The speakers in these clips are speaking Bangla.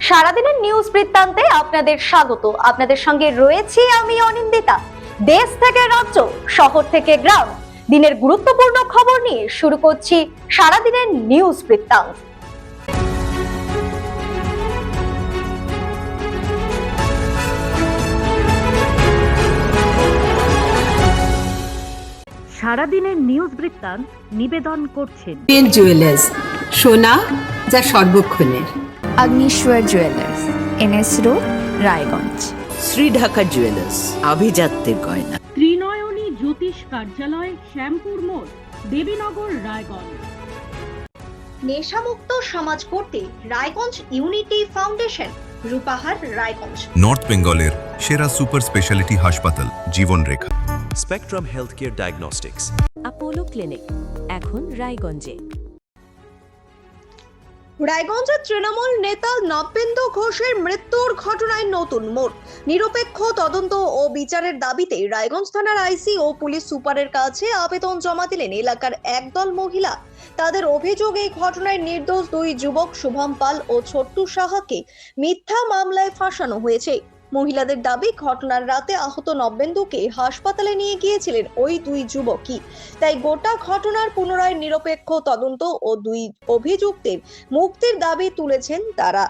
সারাদিনের নিউজ বৃত্তান্তে আপনাদের স্বাগত। আপনাদের সঙ্গে রয়েছি আমি অনিন্দিতা। দেশ থেকে রাজ্য, শহর থেকে গ্রাম, দিনের গুরুত্বপূর্ণ খবর নিয়ে শুরু করছি সারাদিনের নিউজ বৃত্তান্ত। সারাদিনের নিউজ বৃত্তান্ত নিবেদন করছেন জুয়েলার্স, সোনা যা সর্বক্ষণের। Agnishwar jewellers, NS road, Raiganj. Shri Dhaka jewellers, আভিজাত্যের গয়না। ত্রিনয়নী জ্যোতিষ কার্যালয়, শ্যামপুর মোড়, দেবীনগর, রায়গঞ্জ। নেশামুক্ত সমাজ করতে Raiganj unity foundation, Rupahar, Raiganj. North বেঙ্গলের সেরা সুপার স্পেশালিটি হাসপাতাল Jibanrekha. Spectrum health care diagnostics, Apollo clinic, এখন রায়গঞ্জে। রায়গঞ্জের তৃণমূল নেতা নবেন্দু ঘোষের মৃত্যুর ঘটনায় নতুন মোড়। নিরপেক্ষ তদন্ত ও বিচারের দাবিতে রায়গঞ্জ থানার আইসি ও পুলিশ সুপারের কাছে আবেদন জমা দিলেন এলাকার একদল মহিলা। তাদের অভিযোগ, এই ঘটনায় নির্দোষ দুই যুবক শুভম পাল ও ছোট্টু সাহাকে মিথ্যা মামলায় ফাঁসানো হয়েছে। মহিলাদের দাবি, ঘটনার রাতে আহত নবেন্দুকে হাসপাতালে নিয়ে গিয়েছিলেন ওই দুই যুবকই। তাই গোটা ঘটনার পুনরায় নিরপেক্ষ তদন্ত ও দুই অভিযুক্তের মুক্তির দাবি তুলেছেন তারা।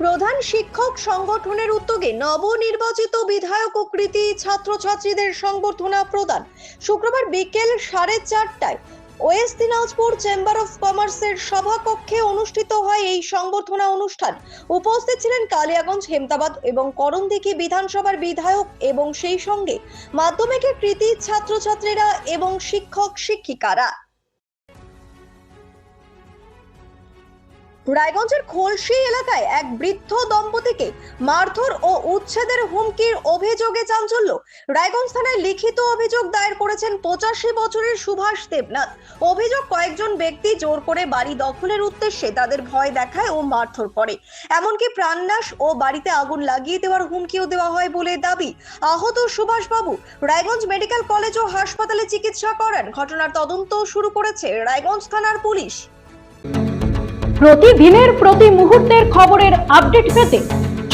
প্রধান শিক্ষক সংগঠনের উদ্যোগে নবনির্বাচিত বিধায়ক ও কৃতি ছাত্রছাত্রীদের সংবর্ধনা প্রদান। শুক্রবার বিকেল 4:30টায় ওয়েস্ট দিনাজপুর চেম্বার অফ কমার্সের সভাকক্ষে অনুষ্ঠিত হয় এই সংবর্ধনা অনুষ্ঠান। উপস্থিত ছিলেন কালিয়াগঞ্জ, হেমতাবাদ এবং করণদিঘি বিধানসভার বিধায়ক এবং সেই সঙ্গে মাধ্যমিকের কৃতি ছাত্রছাত্রীরা এবং শিক্ষক শিক্ষিকারা। রায়গঞ্জের খোলসি এলাকায় এক বৃদ্ধ দম্পতিকে মারধর ও উচ্ছেদের হুমকির অভিযোগে চাঞ্চল্য। রায়গঞ্জ থানায় লিখিত অভিযোগ দায়ের করেছেন 85 বছরের সুভাষ দেবনাথ। অভিযোগ, কয়েকজন ব্যক্তি জোর করে বাড়ি দখলের উদ্দেশ্যে তাদের ভয় দেখায় ও মারধর করে, এমনকি প্রাণনাশ ও বাড়িতে আগুন লাগিয়ে দেওয়ার হুমকিও দেওয়া হয় বলে দাবি। আহত সুভাষ বাবু রায়গঞ্জ মেডিকেল কলেজ ও হাসপাতালে চিকিৎসা করেন। ঘটনার তদন্ত শুরু করেছে রায়গঞ্জ থানার পুলিশ। প্রতিদিনের প্রতি মুহূর্তের খবরের আপডেট পেতে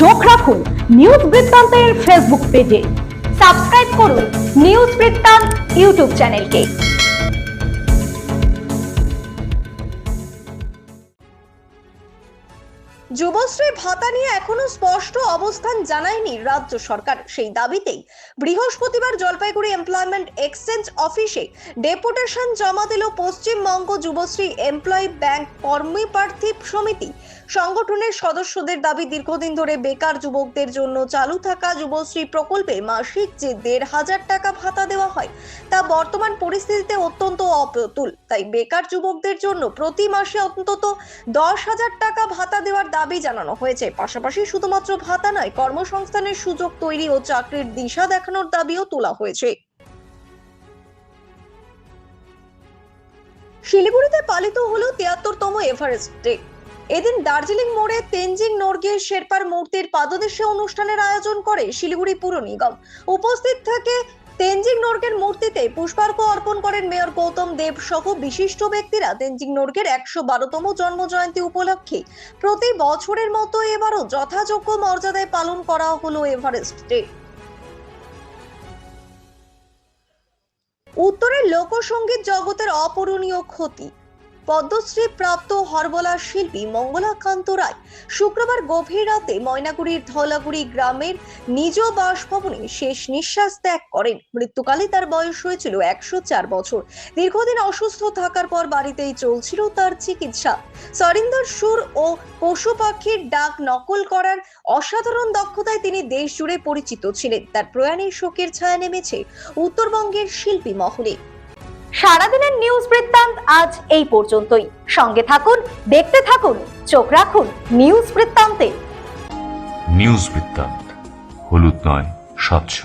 চোখ রাখুন নিউজ বৃত্তান্তের ফেসবুক পেজে। সাবস্ক্রাইব করুন নিউজ বৃত্তান্ত ইউটিউব চ্যানেলকে। যুবশ্রী ভাতা নিয়ে এখনো স্পষ্ট অবস্থান জানায়নি রাজ্য সরকার। সেই দাবিতেই বৃহস্পতিবার জলপাইগুড়ি এমপ্লয়মেন্ট এক্সচেঞ্জ অফিসে ডেপুটেশন জমা দিল পশ্চিমবঙ্গ যুবশ্রী এমপ্লয়ি ব্যাংক কর্মী প্রার্থী সমিতি। সংগঠনের সদস্যদের দাবি, দীর্ঘদিন ধরে বেকার যুবকদের জন্য চালু থাকা যুবশ্রী প্রকল্পে মাসিক যে 1,500 টাকা ভাতা দেওয়া হয় তা বর্তমান পরিস্থিতিতে অত্যন্ত অপ্রতুল। তাই বেকার যুবকদের জন্য প্রতি মাসে অন্তত 10,000 টাকা ভাতা দেওয়ার দাবি জানানো হয়েছে। পাশাপাশি শুধুমাত্র ভাতা নয়, কর্মসংস্থানের সুযোগ তৈরি ও চাকরির দিশা দেখানোর দাবিও তোলা হয়েছে। শিলিগুড়িতে পালিত হলো 73তম এভারেস্ট ডে। এদিন দার্জিলিং মোড়ে তেনজিং নোরগে শেরপার মূর্তির পাদদেশে অনুষ্ঠানের আয়োজন করে শিলিগুড়ি পুর নিগম। উপস্থিত থেকে তেনজিং নোরগের মূর্তিতে পুষ্পার্ঘ্য অর্পণ করেন মেয়র গৌতম দেব সহ বিশিষ্ট ব্যক্তিরা। তেনজিং নোরগের 112তম জন্ম জয়ন্তী উপলক্ষে প্রতি বছরের মতো এবারও যথাযোগ্য মর্যাদায় পালন করা হলো এভারেস্ট ডে। উত্তরের লোকসঙ্গীত জগতের অপূরণীয় ক্ষতি। পদ্মশ্রী প্রাপ্ত হরবোলা শিল্পী মঙ্গলাকান্ত রায় শুক্রবার গভীর রাতে ময়নাগুড়ির ধলাগুড়ি গ্রামের নিজ বাসভবনে শেষ নিঃশ্বাস ত্যাগ করেন। মৃত্যুকালে তার বয়স হয়েছিল 104 বছর। দীর্ঘদিন অসুস্থ থাকার পর বাড়িতেই চলছিল তার চিকিৎসা। সরিন্দর সুর ও পশু পাখির ডাক নকল করার অসাধারণ দক্ষতায় তিনি দেশ জুড়ে পরিচিত ছিলেন। তার প্রয়াণে শোকের ছায়া নেমেছে উত্তরবঙ্গের শিল্পী মহলে। সারাদিনের নিউজ বৃত্তান্ত আজ এই পর্যন্তই। সঙ্গে থাকুন, দেখতে থাকুন, চোখ রাখুন নিউজ বৃত্তান্তে। নিউজ বৃত্তান্ত, হলুদ নয়, স্বচ্ছ।